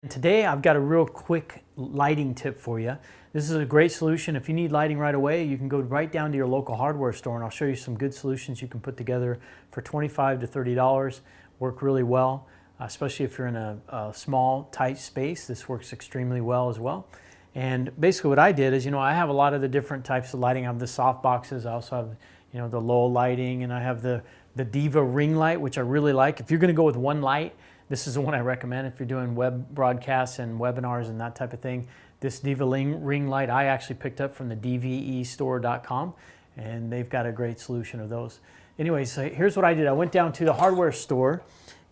Today I've got a real quick lighting tip for you. This is a great solution. If you need lighting right away, you can go right down to your local hardware store and I'll show you some good solutions you can put together for $25 to $30. Work really well, especially if you're in a small, tight space. This works extremely well as well. And basically what I did is, I have a lot of the different types of lighting. I have the soft boxes. I also have, the low lighting, and I have the Diva ring light, which I really like. If you're going to go with one light, this is the one I recommend if you're doing web broadcasts and webinars and that type of thing. This Diva ring light I actually picked up from the dvestore.com, and they've got a great solution of those. Anyway, so here's what I did. I went down to the hardware store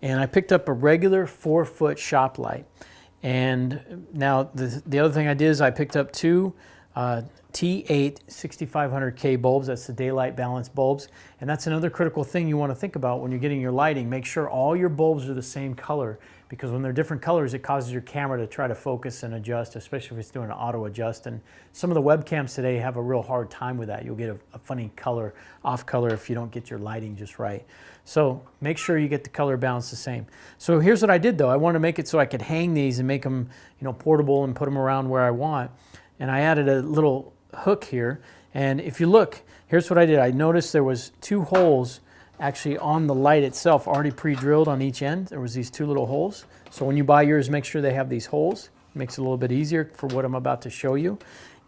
and I picked up a regular 4-foot shop light. And now the other thing I did is I picked up two T8 6500K bulbs. That's the daylight balance bulbs. And that's another critical thing you want to think about when you're getting your lighting. Make sure all your bulbs are the same color, because when they're different colors, it causes your camera to try to focus and adjust, especially if it's doing an auto adjust. And some of the webcams today have a real hard time with that. You'll get a funny color, off color, if you don't get your lighting just right. So make sure you get the color balance the same. So here's what I did though. I want to make it so I could hang these and make them, portable and put them around where I want. And I added a little hook here. And if you look, here's what I did. I noticed there was 2 holes actually on the light itself already pre-drilled on each end. There was these 2 little holes. So when you buy yours, make sure they have these holes. It makes it a little bit easier for what I'm about to show you.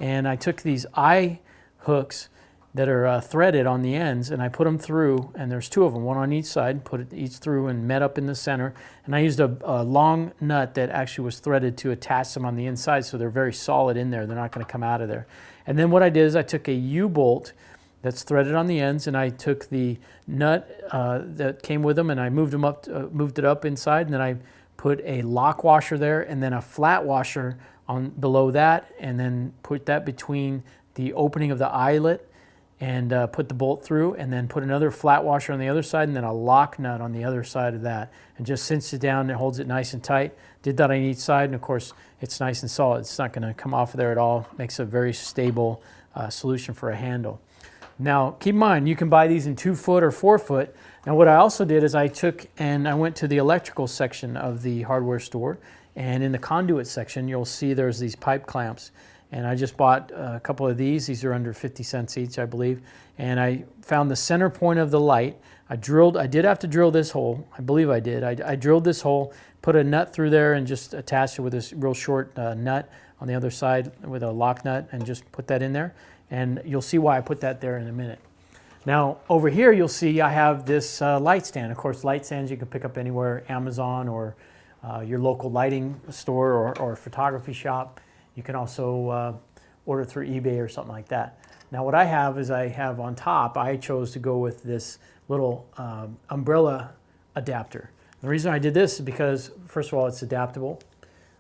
And I took these eye hooks that are threaded on the ends, and I put them through, and there's 2 of them, one on each side, put it each through and met up in the center. And I used a long nut that actually was threaded to attach them on the inside, so they're very solid in there. They're not going to come out of there. And then what I did is I took a U-bolt that's threaded on the ends, and I took the nut that came with them, and I moved it up inside, and then I put a lock washer there, and then a flat washer on below that, and then put that between the opening of the eyelet, and put the bolt through, and then put another flat washer on the other side, and then a lock nut on the other side of that, and just cinch it down and holds it nice and tight. Did that on each side, and of course it's nice and solid. It's not going to come off of there at all. Makes a very stable solution for a handle. Now keep in mind, you can buy these in 2-foot or 4-foot. Now what I also did is I went to the electrical section of the hardware store, and in the conduit section you'll see there's these pipe clamps. And I just bought a couple of these. These are under 50 cents each, I believe. And I found the center point of the light. I did have to drill this hole. I believe I did. I drilled this hole, put a nut through there, and just attached it with this real short nut on the other side with a lock nut, and just put that in there. And you'll see why I put that there in a minute. Now, over here, you'll see I have this light stand. Of course, light stands you can pick up anywhere, Amazon or your local lighting store or photography shop. You can also order through eBay or something like that. Now what I have is I have on top, I chose to go with this little umbrella adapter. The reason I did this is because, first of all, it's adaptable.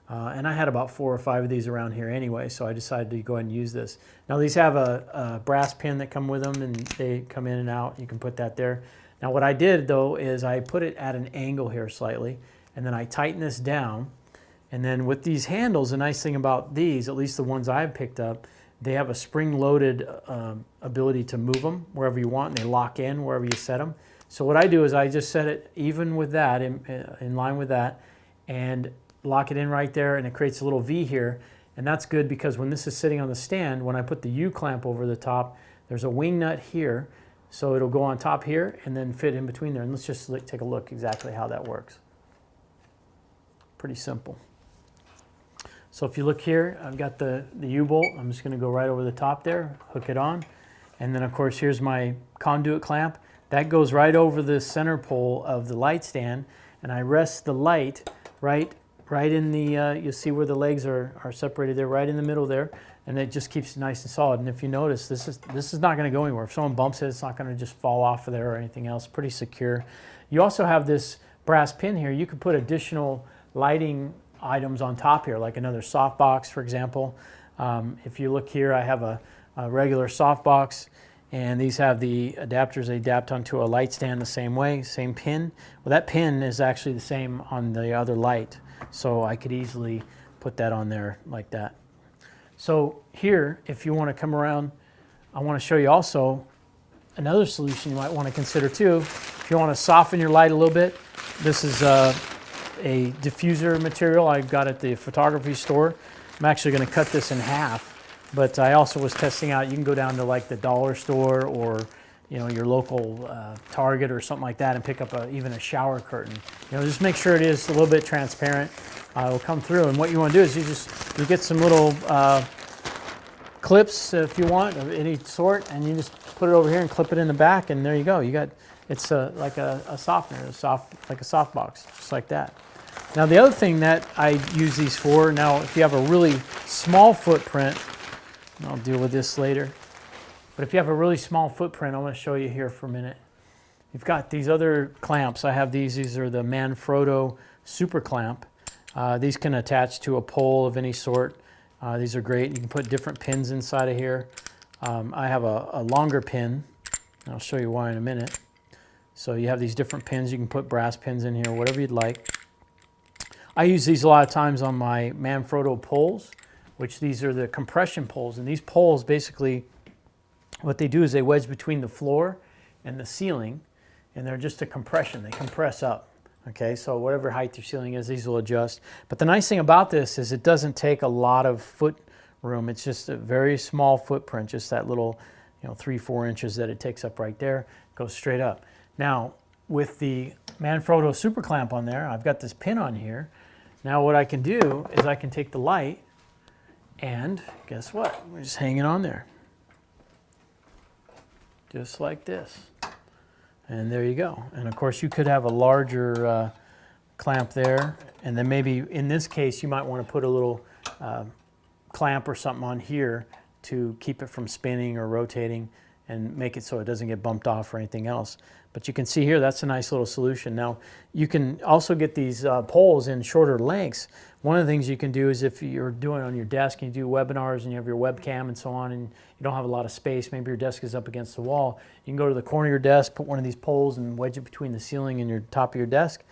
And I had about 4 or 5 of these around here anyway, so I decided to go ahead and use this. Now these have a brass pin that come with them, and they come in and out. You can put that there. Now what I did though is I put it at an angle here slightly, and then I tighten this down. And then with these handles, the nice thing about these, at least the ones I've picked up, they have a spring-loaded ability to move them wherever you want, and they lock in wherever you set them. So what I do is I just set it even with that, in line with that, and lock it in right there, and it creates a little V here. And that's good because when this is sitting on the stand, when I put the U-clamp over the top, there's a wing nut here, so it'll go on top here and then fit in between there. And let's just take a look exactly how that works. Pretty simple. So if you look here, I've got the U-bolt. I'm just going to go right over the top there, hook it on. And then of course here's my conduit clamp. That goes right over the center pole of the light stand, and I rest the light right in the, you'll see where the legs are separated there, right in the middle there, and it just keeps it nice and solid. And if you notice, this is not going to go anywhere. If someone bumps it, it's not going to just fall off of there or anything else. Pretty secure. You also have this brass pin here. You could put additional lighting items on top here, like another softbox, for example. If you look here, I have a regular softbox, and these have the adapters. They adapt onto a light stand the same way, same pin. Well, that pin is actually the same on the other light, so I could easily put that on there like that. So here, if you want to come around, I want to show you also another solution you might want to consider too. If you want to soften your light a little bit, this is a diffuser material I got at the photography store. I'm actually going to cut this in half, but I also was testing out, you can go down to like the dollar store or your local Target or something like that and pick up even a shower curtain. Just make sure it is a little bit transparent. It will come through, and what you want to do is you get some little clips if you want of any sort, and you just put it over here and clip it in the back, and there you go. It's like a softener, like a soft box, just like that. Now the other thing that I use these for, now if you have a really small footprint, and I'll deal with this later, but if you have a really small footprint, I'm going to show you here for a minute. You've got these other clamps. I have these are the Manfrotto Super Clamp. These can attach to a pole of any sort. These are great. You can put different pins inside of here. I have a longer pin. I'll show you why in a minute. So you have these different pins. You can put brass pins in here, whatever you'd like. I use these a lot of times on my Manfrotto poles, which these are the compression poles. And these poles, basically, what they do is they wedge between the floor and the ceiling, and they're just a compression. They compress up. Okay, so whatever height your ceiling is, these will adjust. But the nice thing about this is it doesn't take a lot of foot room. It's just a very small footprint, just that little 3-4 inches that it takes up right there, goes straight up. Now, with the Manfrotto Super Clamp on there, I've got this pin on here. Now what I can do is I can take the light, and guess what? We're just hanging on there. Just like this. And there you go. And of course you could have a larger clamp there, and then maybe in this case you might want to put a little clamp or something on here to keep it from spinning or rotating and make it so it doesn't get bumped off or anything else. But you can see here, that's a nice little solution. Now, you can also get these poles in shorter lengths. One of the things you can do is if you're doing it on your desk and you do webinars and you have your webcam and so on, and you don't have a lot of space, maybe your desk is up against the wall, you can go to the corner of your desk, put one of these poles and wedge it between the ceiling and your top of your desk.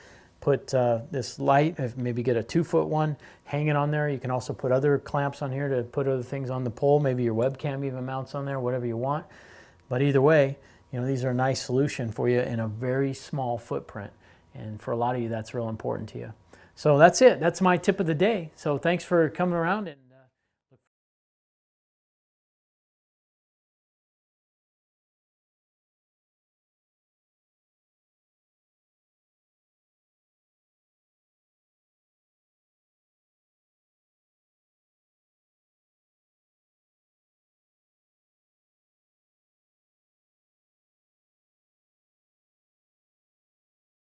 Put this light, maybe get a 2-foot one, hang it on there. You can also put other clamps on here to put other things on the pole. Maybe your webcam even mounts on there, whatever you want. But either way, these are a nice solution for you in a very small footprint. And for a lot of you, that's real important to you. So that's it. That's my tip of the day. So thanks for coming around.